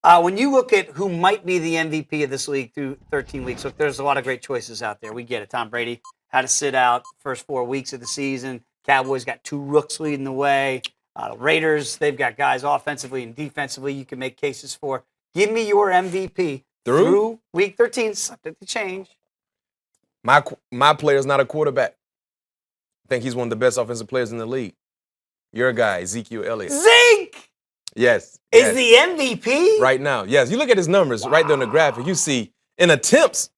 When you look at who might be the MVP of this league through 13 weeks, look, there's a lot of great choices out there. We get it. Tom Brady had to sit out first 4 weeks of the season. Cowboys got 2 rooks leading the way. Raiders, they've got guys offensively and defensively you can make cases for. Give me your MVP through week 13, subject to change. My player's not a quarterback. I think he's one of the best offensive players in the league. Your guy, Ezekiel Elliott. Zeke! Yes. Is the MVP? Right now, yes. You look at his numbers right there on the graphic. You see in attempts,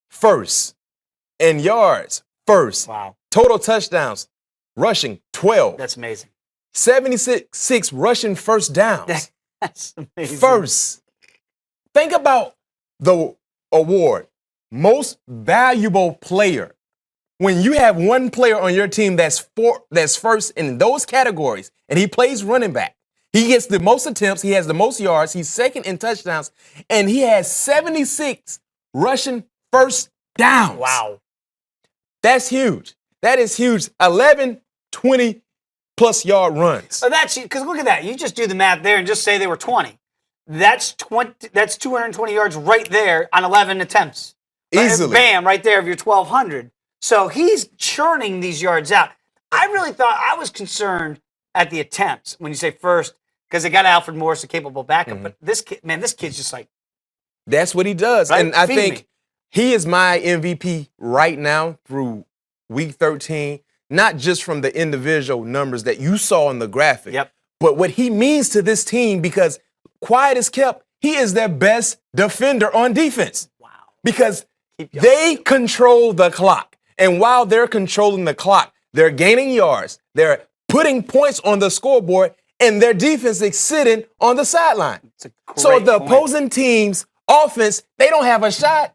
first. In yards, first. Wow. Total touchdowns, rushing, 12. That's amazing. 76 rushing first downs. That's amazing. First. Think about the award, most valuable player. When you have one player on your team that's first in those categories, and he plays running back, he gets the most attempts, he has the most yards, he's second in touchdowns, and he has 76 rushing first downs. Wow. That's huge. That is huge. 11, 20-plus yard runs. So that's because look at that. You just do the math there and just say they were 20. That's 220 yards right there on 11 attempts. Easily. Bam, right there of your 1,200. So he's churning these yards out. I really thought I was concerned at the attempts when you say first because they got Alfred Morris, a capable backup. Mm-hmm. But this kid's just like. That's what he does. Right? And I Feed think me. he is my MVP right now through week 13, not just from the individual numbers that you saw in the graphic, but what he means to this team because quiet as kept, he is their best defender on defense. Wow. Because they control the clock. And while they're controlling the clock, they're gaining yards, they're putting points on the scoreboard, and their defense is sitting on the sideline. So the opposing team's offense, they don't have a shot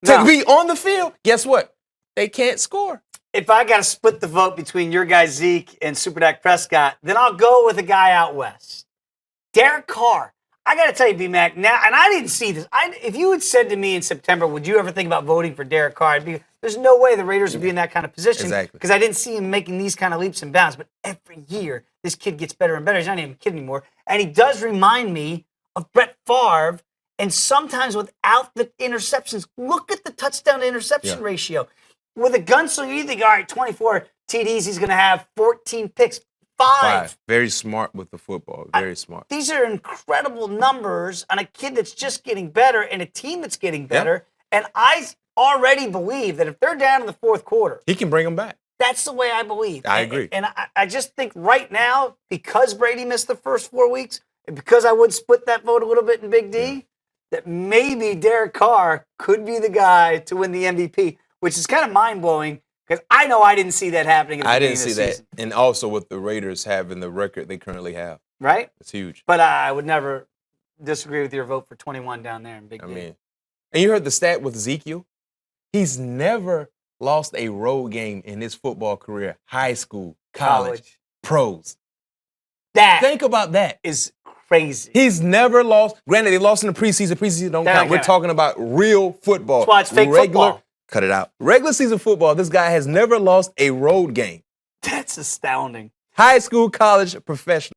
to be on the field. Guess what? They can't score. If I got to split the vote between your guy Zeke and Super Dak Prescott, then I'll go with a guy out west. Derek Carr. I got to tell you, B-Mac, now, and I didn't see this. If you had said to me in September, would you ever think about voting for Derek Carr? There's no way the Raiders would be in that kind of position. Exactly. Because I didn't see him making these kind of leaps and bounds. But every year, this kid gets better and better. He's not even a kid anymore. And he does remind me of Brett Favre, and sometimes without the interceptions. Look at the touchdown to interception ratio. With a gunslinger, you think, all right, 24 TDs, he's going to have 14 picks. Five. Very smart with the football. Very smart. These are incredible numbers on a kid that's just getting better and a team that's getting better. And I already believe that if they're down in the fourth quarter, he can bring them back. That's the way I believe. I agree. And I just think right now, because Brady missed the first 4 weeks, and because I would split that vote a little bit in Big D, that maybe Derek Carr could be the guy to win the MVP, which is kind of mind-blowing. Because I know I didn't see that happening at the beginning of the season. That. And also with the Raiders having the record they currently have. Right? It's huge. But I would never disagree with your vote for 21 down there in Big D. And you heard the stat with Ezekiel? He's never lost a road game in his football career. High school, college. Pros. Think about that. Is crazy. He's never lost. Granted, they lost in the preseason. Preseason don't count. We're talking about real football. That's why it's fake football. Cut it out. Regular season football, this guy has never lost a road game. That's astounding. High school, college, professional.